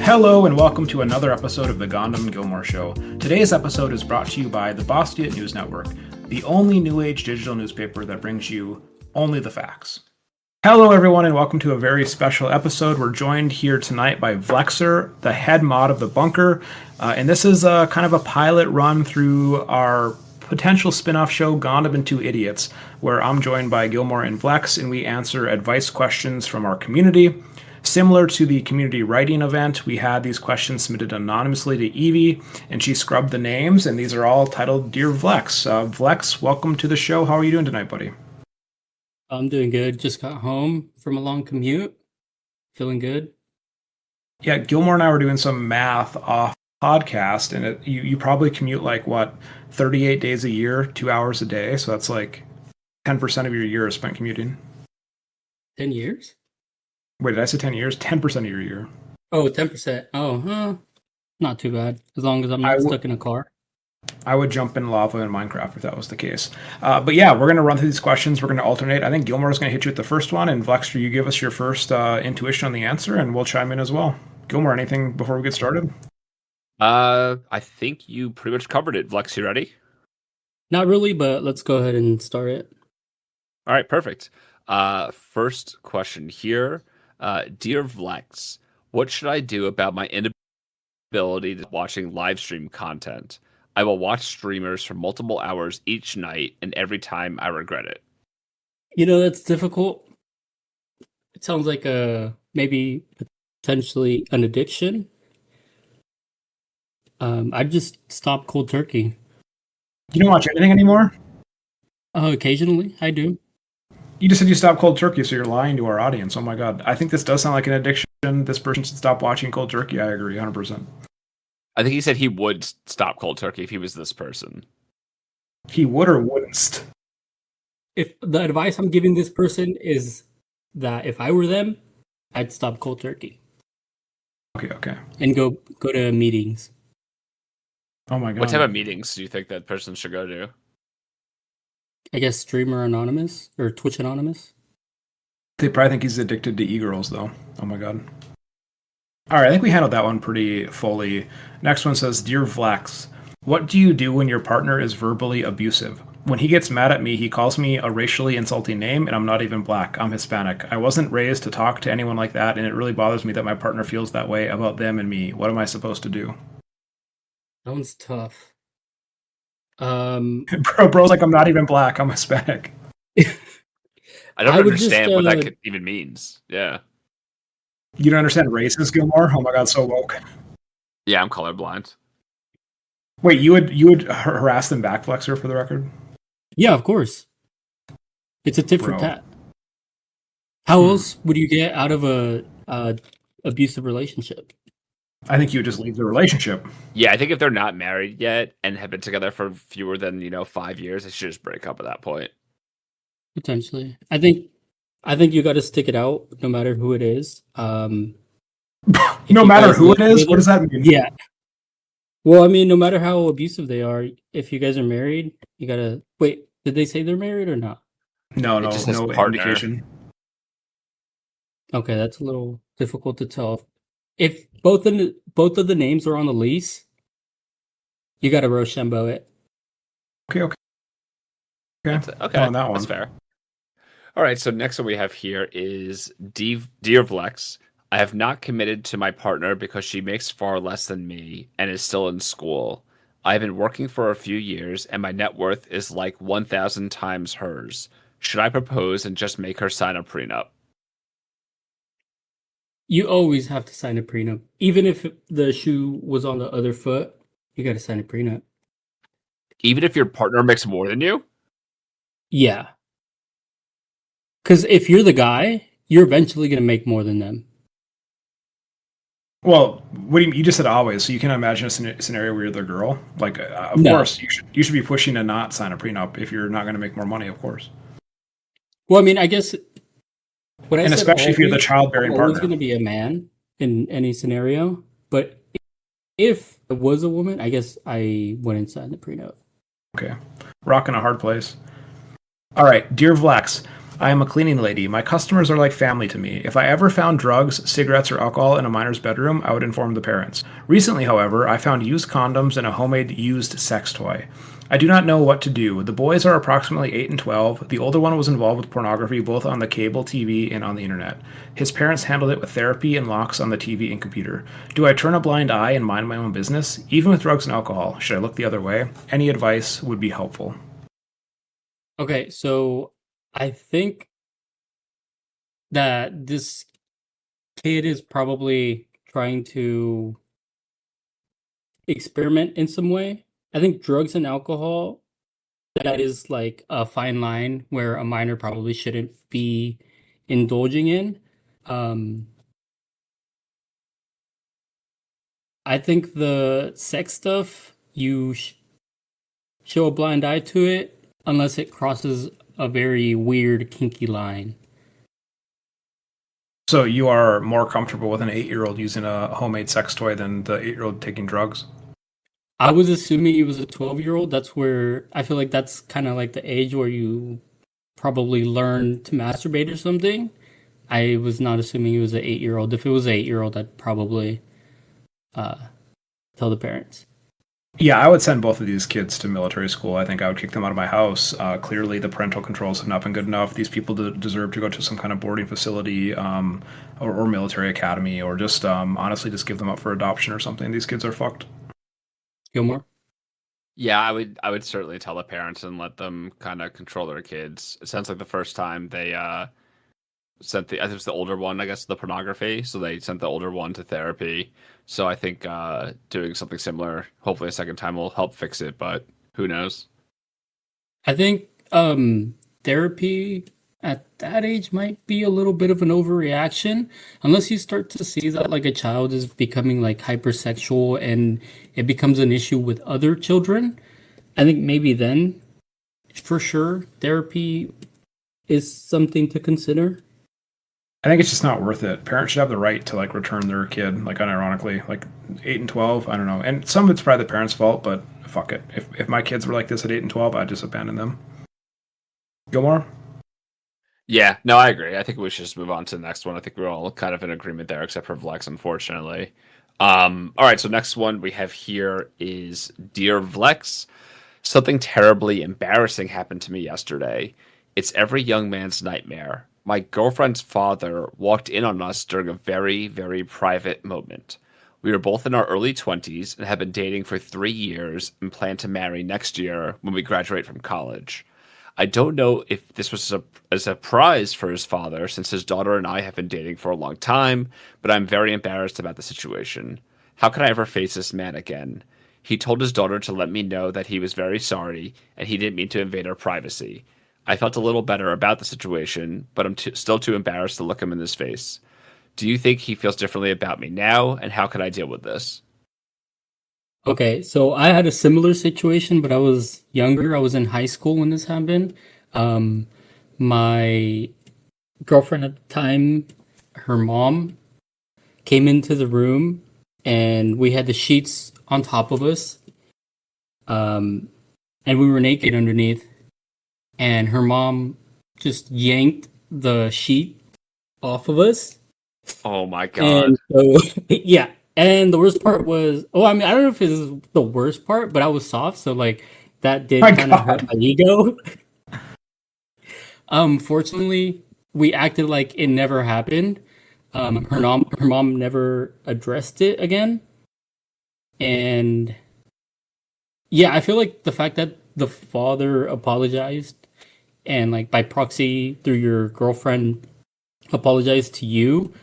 Hello and welcome to another episode of the Gohndim and Gilmore Show. Today's episode is brought to you by the Boston News Network, the only new age digital newspaper that brings you only the facts. Hello everyone and welcome to a very special episode. We're joined here tonight by Vlexhr, the head mod of The Bunker, and this is kind of a pilot run through our potential spin-off show, Gohndim and Two Idiots, where I'm joined by Gilmore and Vlex, and we answer advice questions from our community. Similar to the community writing event, we had these questions submitted anonymously to Evie, and she scrubbed the names, and these are all titled Dear Vlex. Vlex, welcome to the show. How are you doing tonight, buddy? I'm doing good. Just got home from a long commute. Feeling good. Yeah, Gilmore and I were doing some math off podcast, and you probably commute like, 38 days a year, 2 hours a day, so that's like 10% of your year is spent commuting. 10 years? Wait, did I say 10 years? 10% of your year. Oh, 10%. Oh, not too bad. As long as I'm not stuck in a car. I would jump in lava in Minecraft if that was the case. But yeah, we're going to run through these questions. We're going to alternate. I think Gilmore is going to hit you with the first one, and Vlexhr, you give us your first intuition on the answer, and we'll chime in as well. Gilmore, anything before we get started? I think you pretty much covered it. Vlex, you ready? Not really, but let's go ahead and start it. All right, perfect. First question here. Dear Vlex, what should I do about my inability to watching live stream content? I will watch streamers for multiple hours each night, and every time I regret it. You know, that's difficult. It sounds like maybe potentially an addiction. I'd just stop cold turkey. You don't watch anything anymore? Occasionally, I do. You just said you stopped cold turkey, so you're lying to our audience. Oh my god. I think this does sound like an addiction. This person should stop watching cold turkey. I agree, 100%. I think he said he would stop cold turkey if he was this person. He would or wouldn't? If the advice I'm giving this person is that if I were them, I'd stop cold turkey. Okay. And go to meetings. Oh my god. What type of meetings do you think that person should go to? I guess streamer anonymous or Twitch anonymous. They probably think he's addicted to e-girls, though. Oh my god. All right, I think we handled that one pretty fully. Next one says, Dear Vlex, what do you do when your partner is verbally abusive? When he gets mad at me, he calls me a racially insulting name, and I'm not even black. I'm Hispanic. I wasn't raised to talk to anyone like that, and it really bothers me that my partner feels that way about them and me. What am I supposed to do? That one's tough. Bro's like, I'm not even black. I'm Hispanic. I don't understand what that even means. Yeah. You don't understand racist, Gilmore? Oh my god, so woke. Yeah, I'm colorblind. Wait, you would harass them back, Vlexhr, for the record? Yeah, of course. It's a tit for tat. How else would you get out of a abusive relationship? I think you would just leave the relationship. Yeah, I think if they're not married yet and have been together for fewer than 5 years, they should just break up at that point. Potentially, I think you got to stick it out, no matter who it is. No matter who it is. What does that mean? Yeah. Well, I mean, no matter how abusive they are, if you guys are married, you gotta wait. Did they say they're married or not? No, just no partner. Okay, that's a little difficult to tell. If both of the names are on the lease, you got to Rochambeau it. Okay. Okay, on that one. That's fair. All right, so next one we have here is Dear Vlex. I have not committed to my partner because she makes far less than me and is still in school. I have been working for a few years and my net worth is like 1,000 times hers. Should I propose and just make her sign a prenup? You always have to sign a prenup. Even if the shoe was on the other foot, you got to sign a prenup. Even if your partner makes more than you? Yeah. Because if you're the guy, you're eventually going to make more than them. Well, what do you just said always, so you can imagine a scenario where you're the girl. Like, of course, you should be pushing to not sign a prenup if you're not going to make more money, of course. Well, I mean, I guess... And especially if you're the childbearing partner. Always going to be a man in any scenario, but if it was a woman, I guess I wouldn't sign the prenup. Okay. Rocking a hard place. All right, Dear Vlex, I am a cleaning lady. My customers are like family to me. If I ever found drugs, cigarettes, or alcohol in a minor's bedroom, I would inform the parents. Recently, however, I found used condoms and a homemade used sex toy. I do not know what to do. The boys are approximately 8 and 12. The older one was involved with pornography both on the cable TV and on the internet. His parents handled it with therapy and locks on the TV and computer. Do I turn a blind eye and mind my own business? Even with drugs and alcohol, should I look the other way? Any advice would be helpful. Okay, so I think that this kid is probably trying to experiment in some way. I think drugs and alcohol, that is like a fine line where a minor probably shouldn't be indulging in. Um, I think the sex stuff, you show a blind eye to it unless it crosses a very weird, kinky line. So you are more comfortable with an 8-year-old using a homemade sex toy than the 8-year-old taking drugs? I was assuming he was a 12-year-old. That's where I feel like that's kind of like the age where you probably learn to masturbate or something. I was not assuming he was an 8-year-old. If it was an 8-year-old, I'd probably uh, tell the parents. Yeah, I would send both of these kids to military school. I think I would kick them out of my house. Clearly, the parental controls have not been good enough. These people deserve to go to some kind of boarding facility or military academy, or just honestly just give them up for adoption or something. These kids are fucked. Gilmore? Yeah, I would certainly tell the parents and let them kind of control their kids. It sounds like the first time they sent I think it was the older one, I guess, the pornography. So they sent the older one to therapy. So I think doing something similar, hopefully a second time, will help fix it. But who knows? I think therapy at that age might be a little bit of an overreaction unless you start to see that like a child is becoming like hypersexual and it becomes an issue with other children. I think maybe then for sure therapy is something to consider. I think it's just not worth it. Parents should have the right to like return their kid, like unironically, like 8 and 12. I don't know, and some of it's probably the parents' fault, but fuck it. If my kids were like this at 8 and 12, I'd just abandon them. Gilmore? Yeah, no, I agree. I think we should just move on to the next one. I think we're all kind of in agreement there, except for Vlex, unfortunately. All right, so next one we have here is Dear Vlex. Something terribly embarrassing happened to me yesterday. It's every young man's nightmare. My girlfriend's father walked in on us during a very, very private moment. We were both in our early 20s and have been dating for 3 years and plan to marry next year when we graduate from college. I don't know if this was a surprise for his father, since his daughter and I have been dating for a long time, but I'm very embarrassed about the situation. How can I ever face this man again? He told his daughter to let me know that he was very sorry and he didn't mean to invade our privacy. I felt a little better about the situation, but I'm still too embarrassed to look him in his face. Do you think he feels differently about me now, and how can I deal with this? Okay, so I had a similar situation, but I was younger. I was in high school when this happened. Um, my girlfriend at the time, her mom came into the room and we had the sheets on top of us. And we were naked underneath. And her mom just yanked the sheet off of us. Oh my god. And so, yeah. And the worst part was, oh, I mean, I don't know if it was the worst part, but I was soft, so like that did kind of hurt my ego. Fortunately, we acted like it never happened. Her mom never addressed it again, and yeah, I feel like the fact that the father apologized and like by proxy through your girlfriend apologized to you,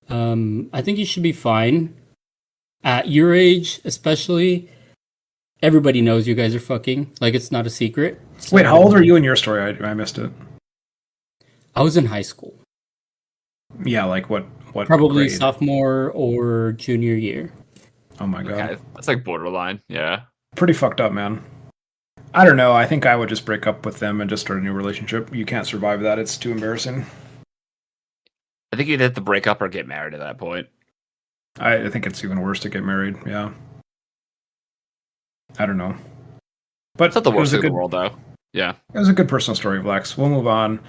I think you should be fine. At your age, especially, everybody knows you guys are fucking. Like, it's not a secret. So, Wait, how old are you in your story? I missed it. I was in high school. Yeah, like what Probably grade? sophomore or junior year. Oh my god. Okay, that's like borderline, yeah. Pretty fucked up, man. I don't know. I think I would just break up with them and just start a new relationship. You can't survive that. It's too embarrassing. I think you'd have to break up or get married at that point. I think it's even worse to get married. Yeah. I don't know. But It's not the worst thing in the world, though. Yeah. It was a good personal story, Vlex. We'll move on.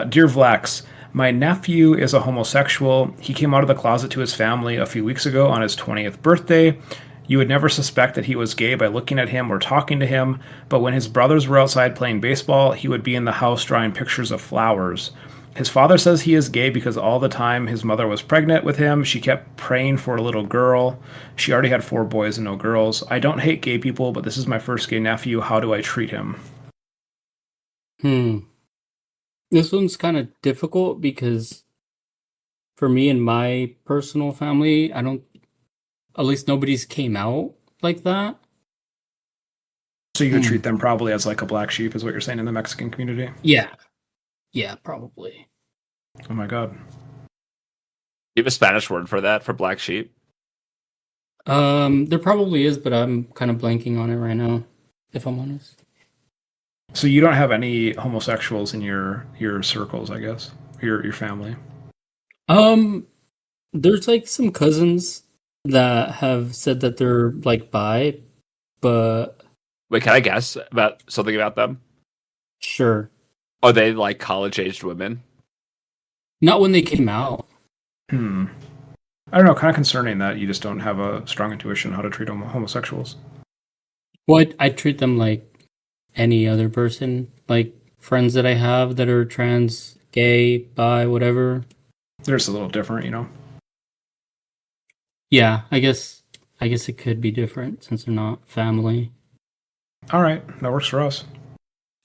Dear Vlax, my nephew is a homosexual. He came out of the closet to his family a few weeks ago on his 20th birthday. You would never suspect that he was gay by looking at him or talking to him, but when his brothers were outside playing baseball, he would be in the house drawing pictures of flowers. His father says he is gay because all the time his mother was pregnant with him, she kept praying for a little girl. She already had 4 boys and no girls. I don't hate gay people, but this is my first gay nephew. How do I treat him? This one's kind of difficult because for me and my personal family, at least nobody's came out like that. So you would treat them probably as like a black sheep, is what you're saying in the Mexican community? Yeah. Yeah, probably. Oh my God. You have a Spanish word for that, for black sheep? There probably is, but I'm kind of blanking on it right now, if I'm honest. So you don't have any homosexuals in your circles, I guess, your family. There's like some cousins that have said that they're like bi, but Wait, can I guess about something about them? sure. Are they like college-aged women? Not when they came out. I don't know, kind of concerning that you just don't have a strong intuition how to treat homosexuals. Well, I treat them like any other person, like friends that I have that are trans, gay, bi, whatever. They're just a little different, you know? Yeah, I guess it could be different since they're not family. All right, that works for us.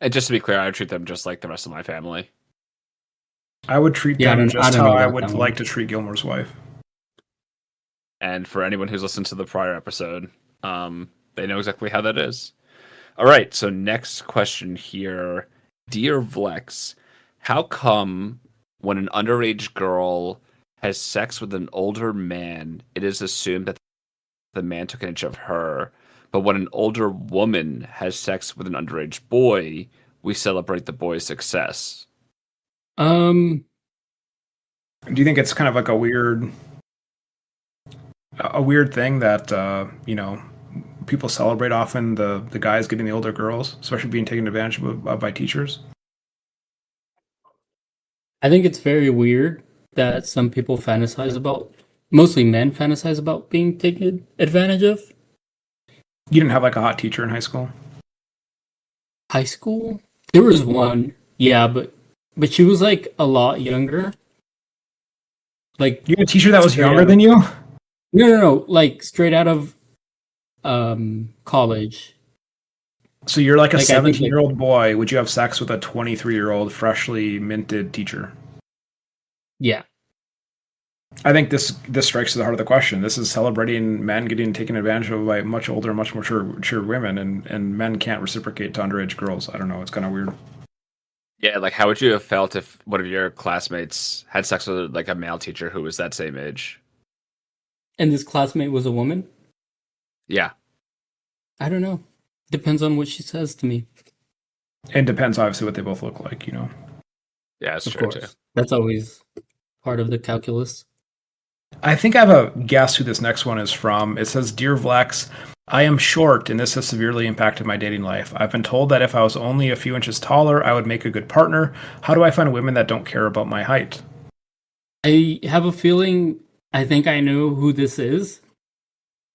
And just to be clear, I would treat them just like the rest of my family. I would treat Yeah, them I just don't how know I about would that one. like to treat Gilmore's wife. And for anyone who's listened to the prior episode, they know exactly how that is. All right, so next question here. Dear Vlex, how come when an underage girl has sex with an older man, it is assumed that the man took advantage of her, but when an older woman has sex with an underage boy, we celebrate the boy's success? Do you think it's kind of like a weird thing that people celebrate often the guys getting the older girls, especially being taken advantage of by teachers? I think it's very weird that some people mostly men fantasize about being taken advantage of. You didn't have like a hot teacher in high school? High school? There was one, yeah, but she was like a lot younger. Like You had a teacher that was straight younger out than you? no, like straight out of college. So you're like a Like, I think, 17-year-old boy. Would you have sex with a 23-year-old freshly minted teacher? Yeah. I think this strikes to the heart of the question. This is celebrating men getting taken advantage of by much older, much more mature women, and men can't reciprocate to underage girls. I don't know. It's kind of weird. Yeah, like how would you have felt if one of your classmates had sex with like a male teacher who was that same age? And this classmate was a woman? Yeah. I don't know. Depends on what she says to me. It depends, obviously, what they both look like, you know. Yeah, that's Of true course. too. That's always part of the calculus. I think I have a guess who this next one is from. It says, Dear Vlex, I am short, and this has severely impacted my dating life. I've been told that if I was only a few inches taller, I would make a good partner. How do I find women that don't care about my height? I have a feeling I think I know who this is.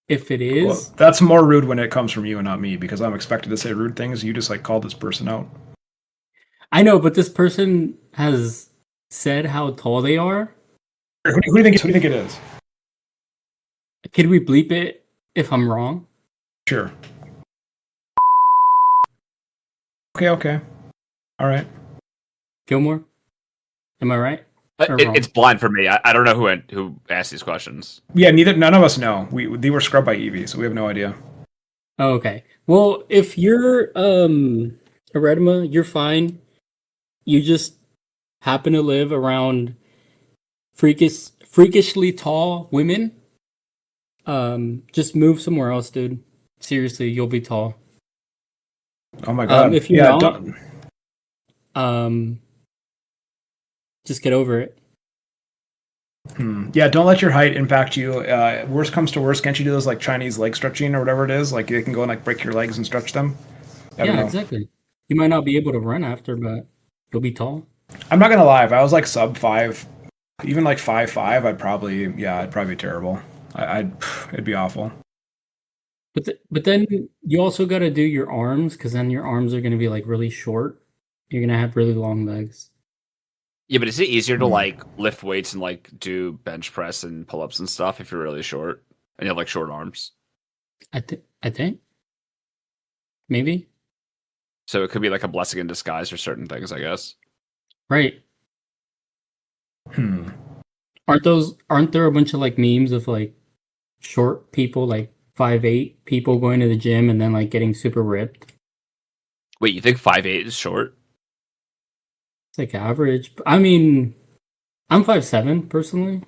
If it is. Well, that's more rude when it comes from you and not me, because I'm expected to say rude things. You just like called this person out. I know, but this person has said how tall they are. Who do you think it is? Can we bleep it if I'm wrong? Sure. Okay. All right. Gilmore? Am I right? Or wrong? It's blind for me. I don't know who asked these questions. Yeah, none of us know. They were scrubbed by Evie, so we have no idea. Oh, okay. Well, if you're Eredima, you're fine. You just happen to live around freakishly tall women. Just move somewhere else, dude. Seriously, you'll be tall. Oh my god. If you're not, don't... just get over it. Yeah, don't let your height impact you. Worst comes to worst, can't you do those like Chinese leg stretching or whatever it is? Like they can go and like break your legs and stretch them. I don't Yeah, know. exactly. You might not be able to run after, but you'll be tall. I'm not gonna lie. If I was like sub 5, even like 5'5", I'd probably be terrible. It'd be awful. But then you also got to do your arms because then your arms are going to be like really short. You're going to have really long legs. Yeah, but is it easier to Hmm. like lift weights and like do bench press and pull ups and stuff if you're really short and you have like short arms? I think maybe. So it could be like a blessing in disguise for certain things, I guess. Right. Hmm. Aren't there a bunch of like memes of like short people like 5'8" people going to the gym and then like getting super ripped? Wait, you think 5'8" is short? It's like average. I mean, I'm 5'7" personally.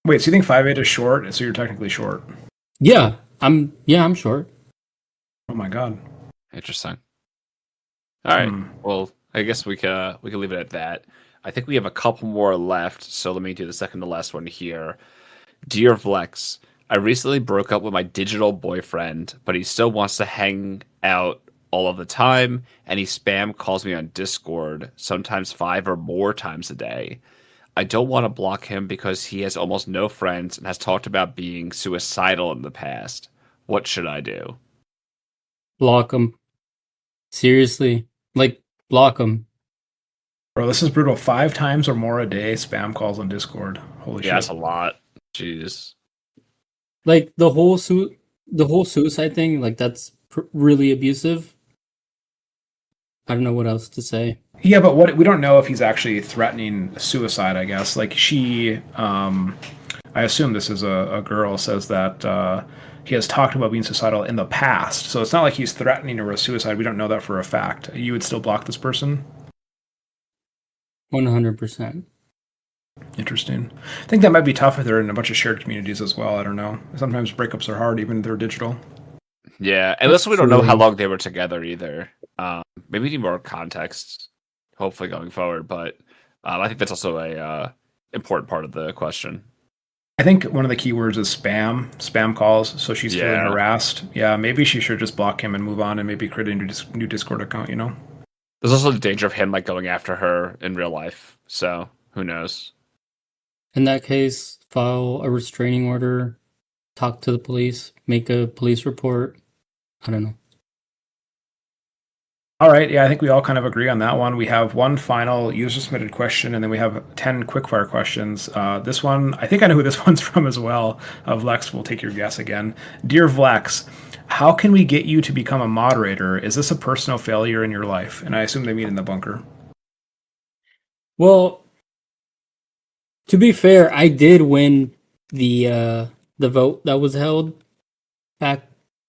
Wait, so you think 5'8" is short? So you're technically short. I'm short. Oh my god. Interesting. All right. Hmm. Well, I guess we can leave it at that. I think we have a couple more left, so let me do the second to last one here. Dear Vlex, I recently broke up with my digital boyfriend, but he still wants to hang out all of the time, and he spam calls me on Discord, sometimes 5 or more times a day. I don't want to block him because he has almost no friends and has talked about being suicidal in the past. What should I do? Block them. Seriously, like block them. Bro, this is brutal. 5 times or more a day spam calls on Discord. Holy Yeah, that's shit. a lot. Jeez. Like the whole suicide thing. Like that's really abusive. I don't know what else to say. Yeah, but what we don't know if he's actually threatening suicide, I guess. Like I assume this is a girl, says that he has talked about being suicidal in the past. So it's not like he's threatening her with suicide. We don't know that for a fact. You would still block this person? 100%. Interesting. I think that might be tough if they're in a bunch of shared communities as well. I don't know. Sometimes breakups are hard, even if they're digital. Yeah, and That's also we don't know how true. long they were together either. Maybe we need more context, hopefully going forward. But I think that's also a important part of the question. I think one of the key words is spam calls. So she's feeling Yeah, harassed. Yeah, maybe she should just block him and move on and maybe create a new Discord account, you know? there's also the danger of him like going after her in real life. So who knows? In that case, file a restraining order, talk to the police, make a police report. I don't know. All right. Yeah, I think we all kind of agree on that one. We have one final user submitted question, and then we have 10 quickfire questions. This one, I think I know who this one's from as well. Vlex, we'll take your guess again. Dear Vlex, how can we get you to become a moderator? Is this a personal failure in your life? And I assume they mean in the bunker. Well, to be fair, I did win the vote that was held back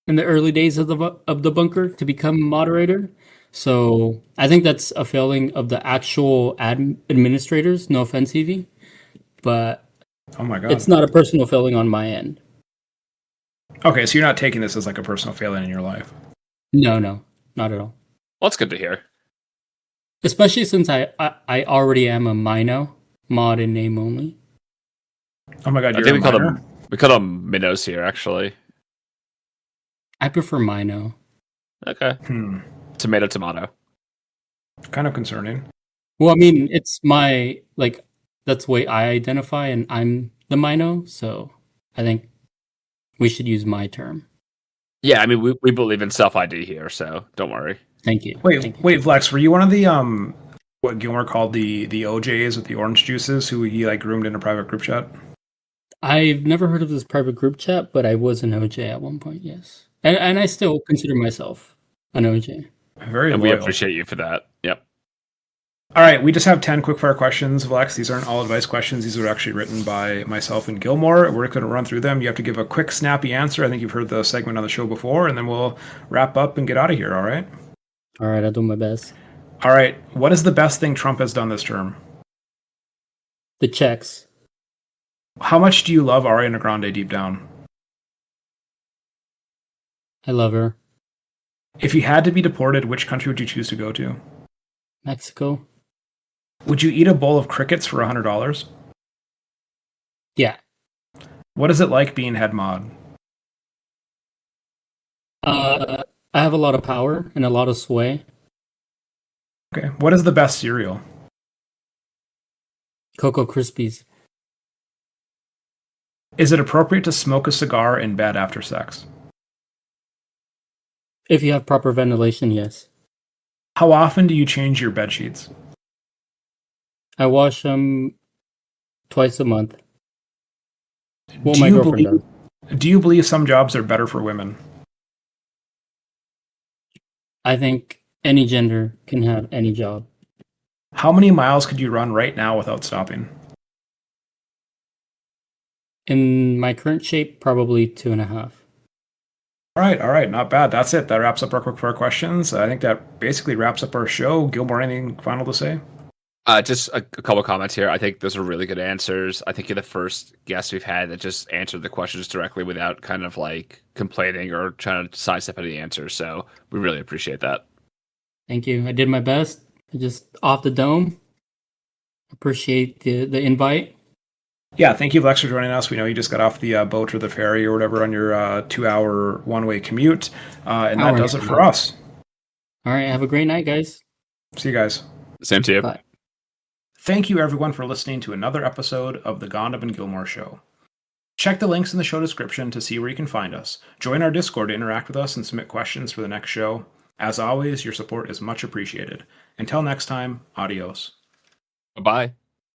in the early days of the bunker to become moderator. So I think that's a failing of the actual administrators. No offense, Evie, but Oh my God. it's not a personal failing on my end. Okay, so you're not taking this as like a personal failure in your life. No, not at all. Well, that's good to hear. Especially since I already am a mod in name only. Oh my God, I you're think a minor? we call them minnows here actually. I prefer Mino. Okay, Hmm. tomato, tomato. Kind of concerning. Well, I mean, it's my like that's the way I identify, and I'm the Mino, so I think we should use my term. Yeah, I mean we believe in self ID here, so don't worry. Thank you. Wait, Thank you. wait, Vlex, were you one of the what Gilmore called the OJs with the orange juices who he like groomed in a private group chat? I've never heard of this private group chat, but I was an OJ at one point, yes. And I still consider myself an OJ. Very And we loyal. appreciate you for that. Yep. All right, we just have 10 quickfire questions, Vlex. These aren't all advice questions. These are actually written by myself and Gilmore. We're going to run through them. You have to give a quick, snappy answer. I think you've heard the segment on the show before, and then we'll wrap up and get out of here, all right? All right, I'll do my best. All right, what is the best thing Trump has done this term? The checks. How much do you love Ariana Grande deep down? I love her. If you had to be deported, which country would you choose to go to? Mexico. Would you eat a bowl of crickets for $100? Yeah. What is it like being head mod? I have a lot of power and a lot of sway. Okay. What is the best cereal? Cocoa Krispies. Is it appropriate to smoke a cigar in bed after sex? If you have proper ventilation, yes. How often do you change your bed sheets? I wash them twice a month. Well, Do my you girlfriend does. do you believe some jobs are better for women? I think any gender can have any job. How many miles could you run right now without stopping? In my current shape, probably 2.5. All right, not bad. That's it. That wraps up our quick fire questions. I think that basically wraps up our show. Gilmore, anything final to say? Just a couple comments here. I think those are really good answers. I think you're the first guest we've had that just answered the questions directly without kind of like complaining or trying to sidestep any answers. So we really appreciate that. Thank you. I did my best. I just off the dome. Appreciate the invite. Yeah, thank you, Vlexhr, for joining us. We know you just got off the boat or the ferry or whatever on your 2-hour one-way commute. And that does it for us. All right. Have a great night, guys. See you guys. Same to you. Bye. Thank you, everyone, for listening to another episode of the Gohndim and Gilmore Show. Check the links in the show description to see where you can find us. Join our Discord to interact with us and submit questions for the next show. As always, your support is much appreciated. Until next time, adios. Bye-bye.